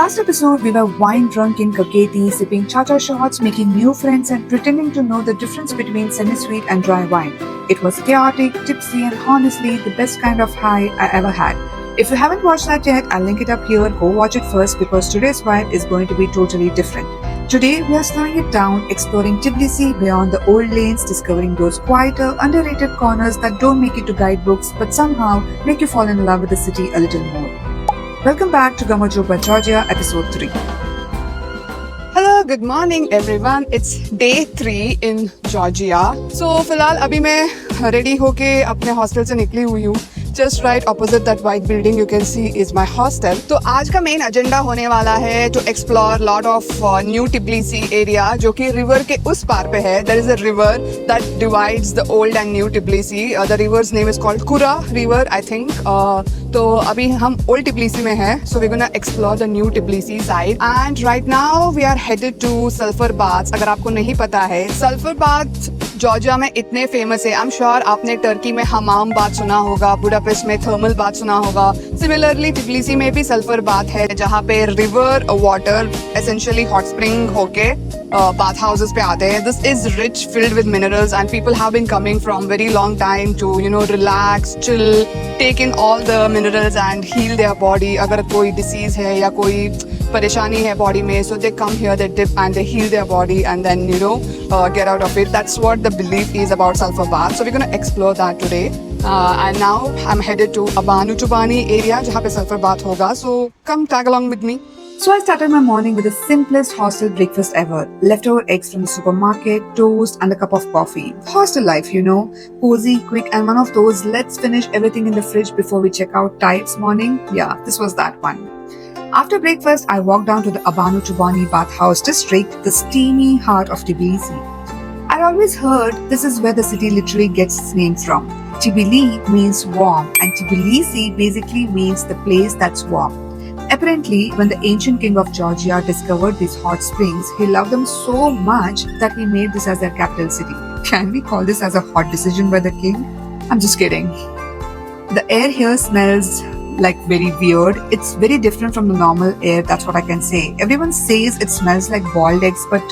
last episode, we were wine drunk in Kaketi, sipping cha-cha shots, making new friends, and pretending to know the difference between semi-sweet and dry wine. It was chaotic, tipsy, and honestly the best kind of high I ever had. If you haven't watched that yet, I'll link it up here. Go watch it first because today's vibe is going to be totally different. Today, we are slowing it down, exploring Tbilisi beyond the old lanes, discovering those quieter, underrated corners that don't make it to guidebooks but somehow make you fall in love with the city a little more. Welcome back to Gamojoba, Georgia, episode 3. Hello, good morning everyone. It's day 3 in Georgia. So फिलहाल अभी मैं ready होके अपने hostel से निकली हुई हूँ. Just right opposite that white building you can see is my hostel. तो आज का main agenda होने वाला है to explore lot of new Tbilisi area जो कि river के उस पार पे है. There is a river that divides the old and new Tbilisi. The river's name is called Kura River, I think. तो अभी हम old Tbilisi में हैं. So we're gonna explore the new Tbilisi side. And right now we are headed to Sulphur Baths. अगर आपको नहीं पता है, Sulphur Baths जॉर्जिया में इतने फेमस है. आई एम श्योर आपने टर्की में हमाम बाथ सुना होगा, बुडापेस्ट में थर्मल बाथ सुना होगा. सिमिलरली टिबिलिसी में भी सल्फर बाथ है जहाँ पे river water essentially hot spring होके bath houses पे आते हैं. This is rich, filled with minerals, and people have been coming from very long time to relax, chill, take in all the minerals and heal their body. अगर कोई disease है या कोई परेशानी है body में, so they come here, they dip and they heal their body and then get out of it. That's what the belief is about sulfur bath. So we're gonna explore that today. And now I'm headed to Abanu Chubani area जहाँ पे sulfur bath होगा. So come tag along with me. So I started my morning with the simplest hostel breakfast ever. Leftover eggs from the supermarket, toast and a cup of coffee. Hostel life, cozy, quick and one of those let's finish everything in the fridge before we check out types morning. Yeah, this was that one. After breakfast, I walked down to the Abanu Chubani bathhouse district, the steamy heart of Tbilisi. I'd always heard this is where the city literally gets its name from. Tbilisi means warm and Tbilisi basically means the place that's warm. Apparently, when the ancient king of Georgia discovered these hot springs, he loved them so much that he made this as their capital city. Can we call this as a hot decision by the king? I'm just kidding. The air here smells like very weird. It's very different from the normal air, that's what I can say. Everyone says it smells like boiled eggs, but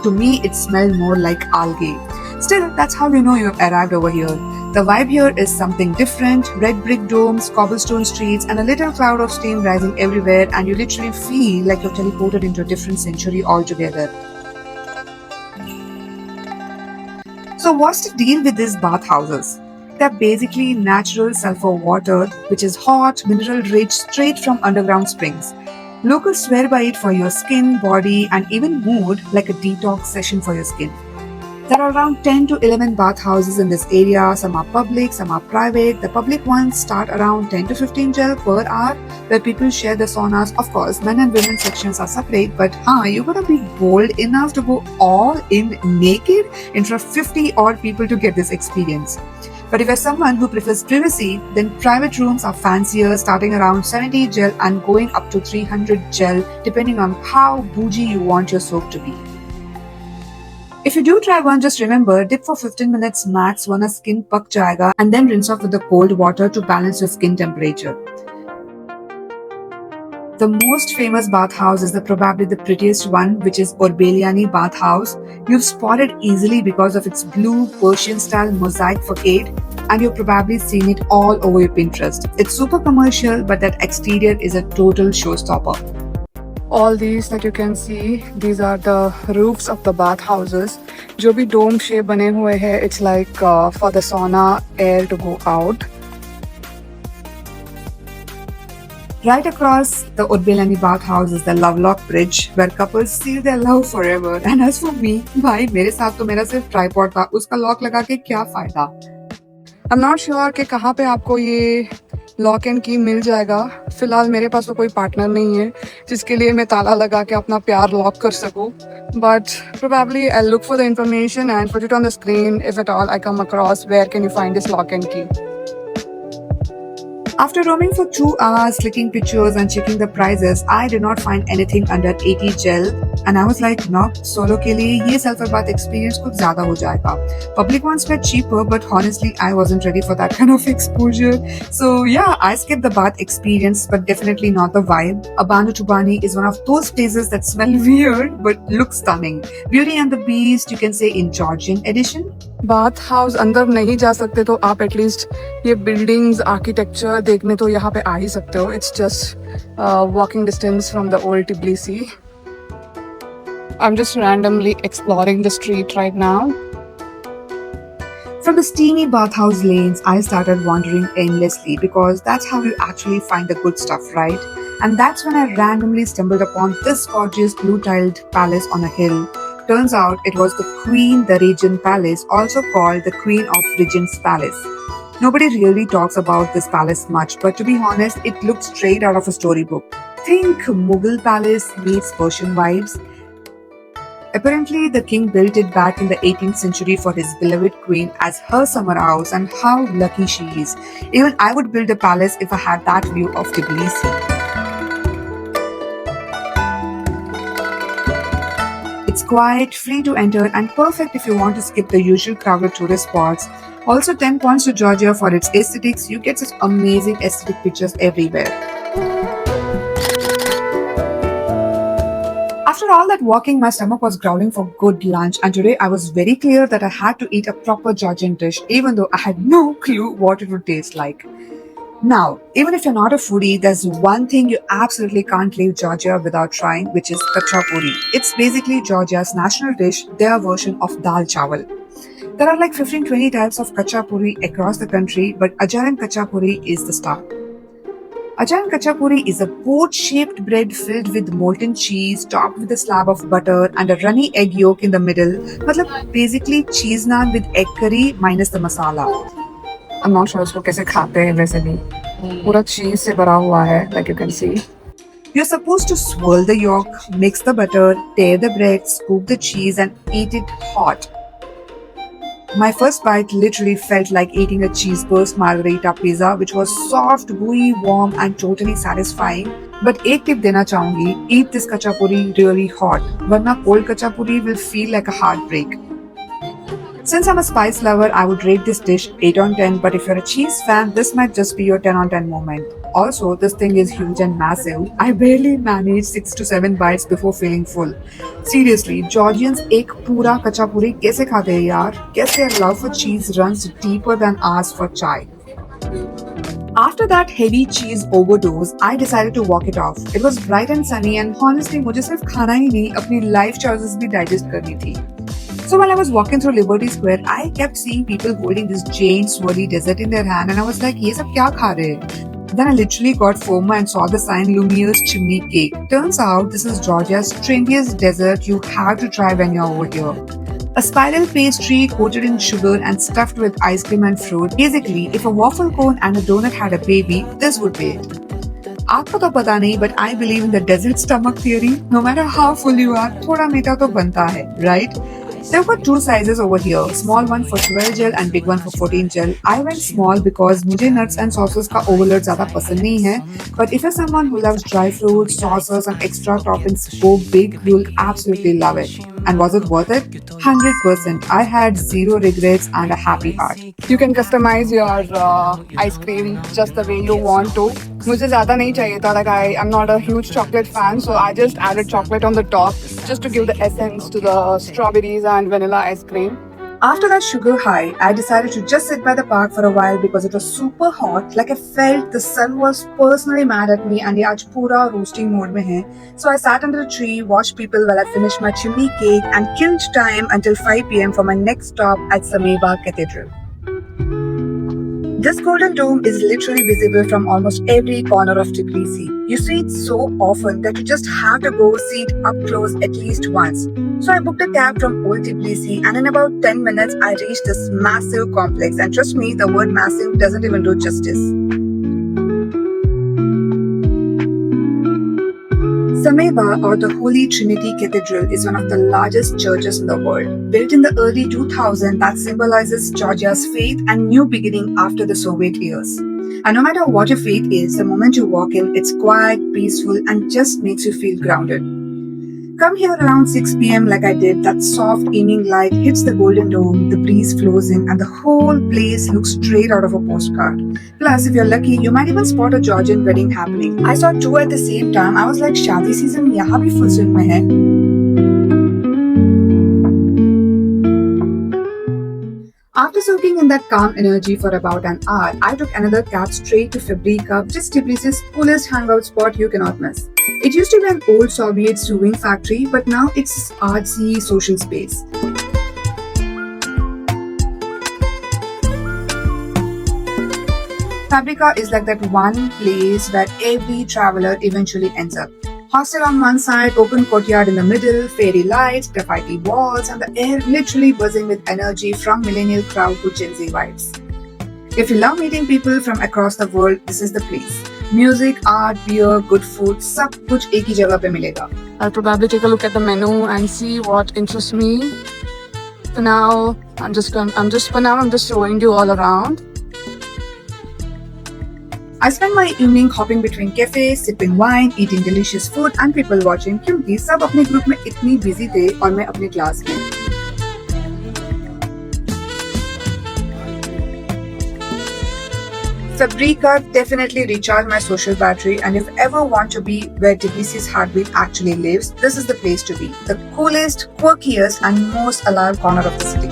to me it smells more like algae. Still, that's how you know you have arrived over here. The vibe here is something different. Red brick domes, cobblestone streets and a little cloud of steam rising everywhere, and you literally feel like you're teleported into a different century altogether. So what's the deal with these bathhouses? They're basically natural sulfur water which is hot, mineral rich, straight from underground springs. Locals swear by it for your skin, body and even mood, like a detox session for your skin. There are around 10 to 11 bathhouses in this area. Some are public, some are private. The public ones start around 10 to 15 gel per hour where people share the saunas. Of course, men and women sections are separate, but you gotta be bold enough to go all in naked in front of 50 odd people to get this experience. But if you're someone who prefers privacy, then private rooms are fancier, starting around 70 gel and going up to 300 gel depending on how bougie you want your soap to be. If you do try one, just remember, dip for 15 minutes max, वरना skin पक जाएगा, and then rinse off with the cold water to balance your skin temperature. The most famous bathhouse is probably the prettiest one, which is Orbeliani bathhouse. You've spotted easily because of its blue Persian-style mosaic facade, and you've probably seen it all over your Pinterest. It's super commercial, but that exterior is a total showstopper. All these that you can see, these are the roofs of the bathhouses. जो भी dome shape बने हुए हैं, it's like for the sauna air to go out. Right across the Orbeliani bathhouse is the Lovelock Bridge, where couples seal their love forever. And as for me, भाई मेरे साथ तो मेरा सिर्फ ट्राइपॉड था, उसका लॉक लगा के क्या फायदा? I'm not sure कि कहाँ पे आपको ये लॉक एंड की मिल जाएगा. फिलहाल मेरे पास तो कोई पार्टनर नहीं है जिसके लिए मैं ताला लगा के अपना प्यार लॉक कर सकूं. But probably I'll look for the information and put it on the screen if at all I come across where can you find this lock and key. After roaming for 2 hours, clicking pictures and checking the prices, I did not find anything under 80 gel, and I was like, no, solo के लिए ये sulfur bath experience कुछ ज़्यादा हो जाएगा. Public ones were cheaper, but honestly, I wasn't ready for that kind of exposure. So yeah, I skipped the bath experience, but definitely not the vibe. Abano Tubani is one of those places that smell weird but look stunning. Beauty and the Beast, you can say in Georgian edition. Bath house अंदर नहीं जा सकते तो आप at least ये buildings architecture देखने तो यहाँ पे आ ही सकते हो. It's just walking distance from the old Tbilisi. I am just randomly exploring the street right now. From the steamy bathhouse lanes, I started wandering aimlessly because that's how you actually find the good stuff, right? And that's when I randomly stumbled upon this gorgeous blue-tiled palace on a hill. Turns out it was the Queen Darajan Palace, also called the Queen of Regent's Palace. Nobody really talks about this palace much, but to be honest, it looks straight out of a storybook. Think Mughal palace meets Persian vibes. Apparently, the king built it back in the 18th century for his beloved queen as her summer house, and how lucky she is. Even I would build a palace if I had that view of Tbilisi. It's quiet, free to enter, and perfect if you want to skip the usual crowded tourist spots. Also 10 points to Georgia for its aesthetics. You get such amazing aesthetic pictures everywhere. After all that walking, my stomach was growling for good lunch, and today I was very clear that I had to eat a proper Georgian dish, even though I had no clue what it would taste like. Now, even if you're not a foodie, there's one thing you absolutely can't leave Georgia without trying, which is kachapuri. It's basically Georgia's national dish, their version of dal chawal. There are like 15-20 types of kachapuri across the country, but Ajaran kachapuri is the star. Ajaran kachapuri is a boat-shaped bread filled with molten cheese, topped with a slab of butter and a runny egg yolk in the middle. मतलब basically cheese naan with egg curry minus the masala. I'm not sure इसको कैसे खाते हैं वैसे भी. पूरा चीज से भरा हुआ है, like you can see. You're supposed to swirl the yolk, mix the butter, tear the bread, scoop the cheese and eat it hot. My first bite literally felt like eating a cheese burst margarita pizza, which was soft, gooey, warm and totally satisfying. But एक tip देना चाहूंगी, eat this kachapuri really hot, वरना cold kachapuri will feel like a heartbreak. Since I'm a spice lover, I would rate this dish 8 on 10, but if you're a cheese fan, this might just be your 10 on 10 moment. Also, this thing is huge and massive. I barely managed 6 to 7 bites before feeling full. Seriously, Georgians एक पूरा kachapuri कैसे खाते हैं यार? Guess their love for cheese runs deeper than ours for chai. After that heavy cheese overdose, I decided to walk it off. It was bright and sunny, and honestly, मुझे सिर्फ खाना ही नहीं, अपनी life choices भी digest करनी थी. So while I was walking through Liberty Square, I kept seeing people holding this giant swirly dessert in their hand, and I was like, "ये सब क्या खा रहे हैं?" Then I literally got FOMO and saw the sign Lumiere's Chimney Cake. Turns out this is Georgia's trendiest dessert you have to try when you're over here. A spiral pastry coated in sugar and stuffed with ice cream and fruit. Basically, if a waffle cone and a donut had a baby, this would be it. आपको तो पता नहीं, but I believe in the desert stomach theory. No matter how full you are, थोड़ा मीठा तो बनता है, right? There were 2 sizes over here, small one for 12 gel and big one for 14 gel. I went small because मुझे nuts and sauces का overload ज़्यादा पसंद नहीं है. But if you're someone who loves dry fruits, sauces and extra toppings go big, you'll absolutely love it. And was it worth it? 100%. I had zero regrets and a happy heart. You can customize your ice cream just the way you want to. मुझे ज़्यादा नहीं चाहिए था, like I'm not a huge chocolate fan, so I just added chocolate on the top just to give the essence to the strawberries and vanilla ice cream. After that sugar high, I decided to just sit by the park for a while because it was super hot. Like I felt the sun was personally mad at me and ये आज पूरा roasting mode में है. So I sat under a tree, watched people while I finished my chimney cake and killed time until 5 p.m. for my next stop at Sameba Cathedral. This golden dome is literally visible from almost every corner of Tbilisi. You see it so often that you just have to go see it up close at least once. So I booked a cab from Old Tbilisi and in about 10 minutes I reached this massive complex, and trust me, the word massive doesn't even do justice. Sameba, or the Holy Trinity Cathedral, is one of the largest churches in the world. Built in the early 2000s, that symbolizes Georgia's faith and new beginning after the Soviet years. And no matter what your faith is, the moment you walk in, it's quiet, peaceful, and just makes you feel grounded. Come here around 6 p.m. like I did. That soft evening light hits the golden dome, the breeze flows in, and the whole place looks straight out of a postcard. Plus, if you're lucky, you might even spot a Georgian wedding happening. I saw two at the same time. I was like, शादी season यहाँ भी full swing में है. After soaking in that calm energy for about an hour, I took another cab straight to Fabrica, just Tbilisis' coolest hangout spot you cannot miss. It used to be an old Soviet sewing factory, but now it's artsy social space. Fabrica is like that one place where every traveler eventually ends up. Hostel on one side, open courtyard in the middle, fairy lights, graffiti walls, and the air literally buzzing with energy from millennial crowd to Gen Z vibes. If you love meeting people from across the world, this is the place. Music, art, beer, good food, सब कुछ एक ही जगह पे मिलेगा. I'll probably take a look at the menu and see what interests me. For now, I'm just showing you all around. I spend my evening hopping between cafes, sipping wine, eating delicious food and people watching क्योंकि सब अपने group में इतनी busy थे और मैं अपने class में. Fabrica definitely recharged my social battery, and if ever want to be where Tbilisi's heartbeat actually lives, this is the place to be. The coolest, quirkiest and most alive corner of the city.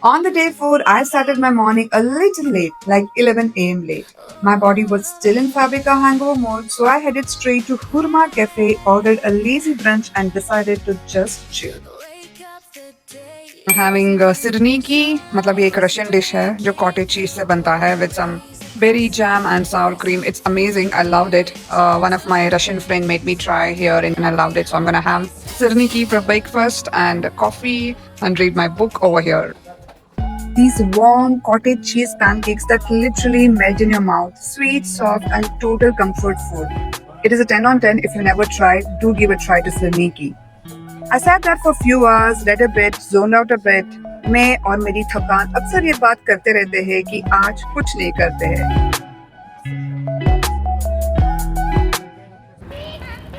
On the day 4, I started my morning a little late, like 11 a.m. late. My body was still in Fabrica hangover mode, so I headed straight to Hurma Cafe, ordered a lazy brunch and decided to just chill. I'm having sirniki, मतलब ये एक Russian dish है जो cottage cheese से बनता है with some berry jam and sour cream. It's amazing. I loved it. One of my Russian friend made me try here and I loved it. So I'm gonna have sirniki for breakfast and coffee and read my book over here. These warm cottage cheese pancakes that literally melt in your mouth. Sweet, soft and total comfort food. It is a 10 on 10. If you never tried, do give a try to sirniki. I sat there for a few hours, read a bit, zoned out a bit. मैं और मेरी थकान अक्सर ये बात करते रहते हैं कि आज कुछ नहीं करते हैं.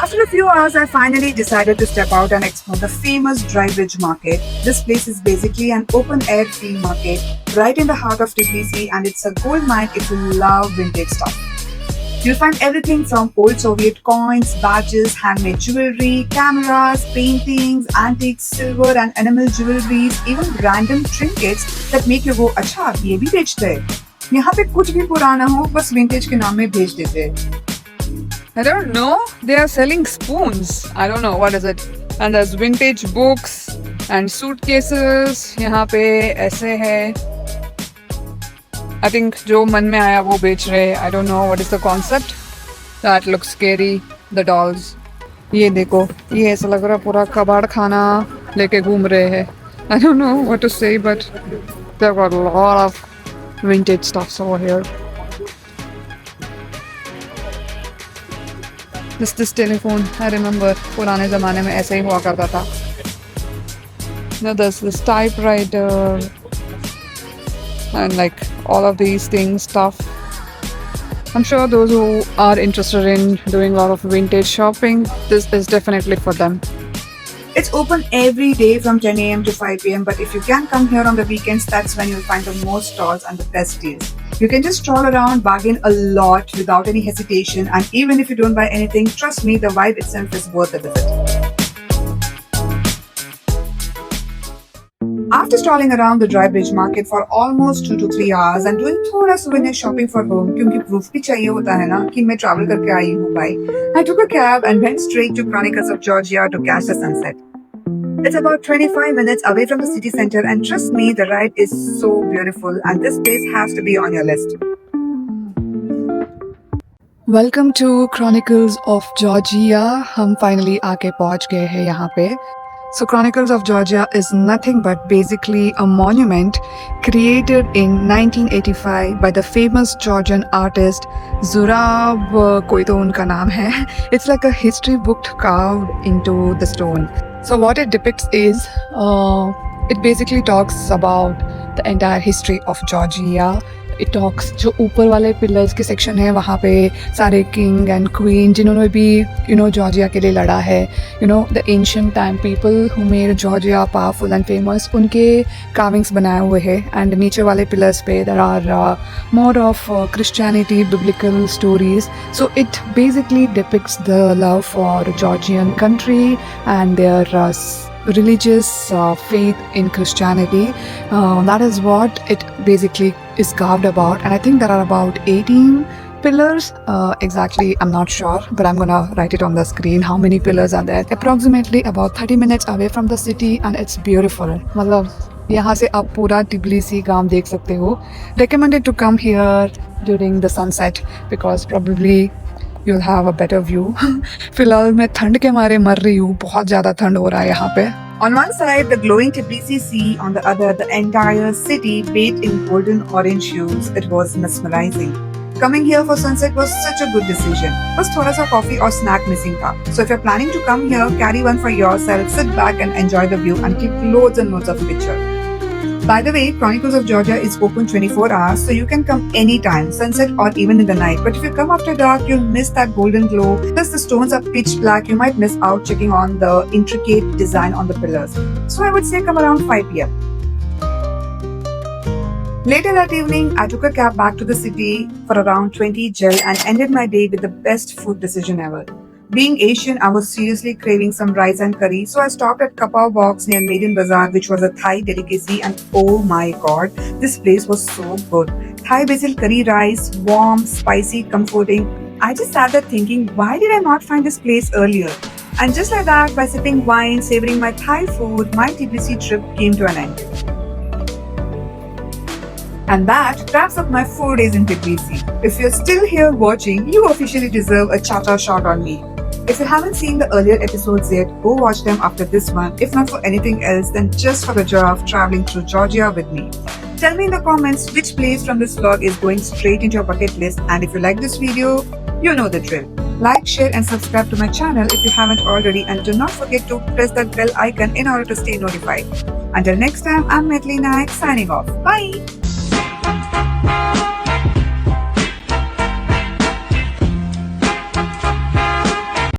After a few hours, I finally decided to step out and explore the famous Dry Bridge Market. This place is basically an open-air flea market right in the heart of Tbilisi, and it's a gold mine if you love vintage stuff. You'll find everything from old Soviet coins, badges, handmade jewelry, cameras, paintings, antiques, silver and enamel jewelries, even random trinkets that make you go, अच्छा ये भी बेचते हैं. यहाँ पे कुछ भी पुराना हो बस vintage के नाम में भेज देते हैं. I don't know. They are selling spoons. I don't know what is it. And there's vintage books and suitcases. यहाँ पे ऐसे है. I think जो मन में आया वो बेच रहे. I don't know what is the concept. That looks scary. The dolls. ये देखो. ये ऐसा लग रहा पूरा कबाड़ खाना लेके घूम रहे हैं. I don't know what to say, but there got a lot of vintage stuff over here. This telephone, I remember पुराने ज़माने में ऐसे ही हुआ करता था. Now there's this typewriter and like all of these things, stuff. I'm sure those who are interested in doing a lot of vintage shopping, this is definitely for them. It's open every day from 10 a.m. to 5 p.m. But if you can come here on the weekends, that's when you'll find the most stalls and the best deals. You can just stroll around, bargain a lot without any hesitation. And even if you don't buy anything, trust me, the vibe itself is worth the visit. After strolling around the Dry Bridge Market for almost 2 to 3 hours and doing थोड़ा souvenir shopping for home, क्योंकि proof भी चाहिए होता है ना कि मैं travel करके आई हूँ भाई. I took a cab and went straight to Chronicles of Georgia to catch the sunset. It's about 25 minutes away from the city center, and trust me, the ride is so beautiful and this place has to be on your list. Welcome to Chronicles of Georgia. हम finally आके पहुंच गए हैं यहाँ पे. So Chronicles of Georgia is nothing but basically a monument created in 1985 by the famous Georgian artist Zurab, कोई तो उनका नाम है. It's like a history book carved into the stone. So what it depicts is, it basically talks about the entire history of Georgia. It talks जो ऊपर वाले pillars के section है वहाँ पे सारे किंग एंड क्वीन जिन्होंने भी जॉर्जिया के लिए लड़ा है, the ancient time people who made Georgia powerful and famous, उनके कार्विंग्स बनाए हुए हैं. एंड नीचे वाले पिलर्स पे there are more of Christianity, biblical stories. So it basically depicts the love for Georgian country and their religious faith in Christianity. That is what it basically is carved about, and I think there are about 18 pillars. Exactly, I'm not sure, but I'm gonna write it on the screen how many pillars are there. Approximately about 30 minutes away from the city, and it's beautiful. मतलब यहाँ से आप पूरा टिब्लिसी गांव देख सकते हो. Recommended to come here during the sunset because probably you'll have a better view. फिलहाल मैं ठंड के मारे मर रही हूँ, बहुत ज़्यादा ठंड हो रहा है यहाँ पे. On one side, the glowing Tbilisi Sea, on the other, the entire city bathed in golden orange hues. It was mesmerizing. Coming here for sunset was such a good decision. बस थोड़ा सा coffee और snack missing था. So if you're planning to come here, carry one for yourself, sit back and enjoy the view and click loads and loads of pictures. By the way, Chronicles of Georgia is open 24 hours, so you can come anytime, sunset or even in the night. But if you come after dark, you'll miss that golden glow. Plus the stones are pitch black, you might miss out checking on the intricate design on the pillars. So I would say come around 5 p.m. Later that evening, I took a cab back to the city for around 20 gel and ended my day with the best food decision ever. Being Asian, I was seriously craving some rice and curry, so I stopped at Kapao Box near Maiden Bazaar, which was a Thai delicacy, and oh my god, this place was so good. Thai basil curry rice, warm, spicy, comforting. I just sat there thinking, why did I not find this place earlier? And just like that, by sipping wine, savoring my Thai food, my TBC trip came to an end. And that wraps up my 4 days in Tbilisi. If you're still here watching, you officially deserve a cha-cha shot on me. If you haven't seen the earlier episodes yet, go watch them after this one. If not for anything else, then just for the joy of traveling through Georgia with me. Tell me in the comments which place from this vlog is going straight into your bucket list, and if you like this video, you know the drill. Like, share and subscribe to my channel if you haven't already, and do not forget to press that bell icon in order to stay notified. Until next time, I'm Metli Naik signing off. Bye!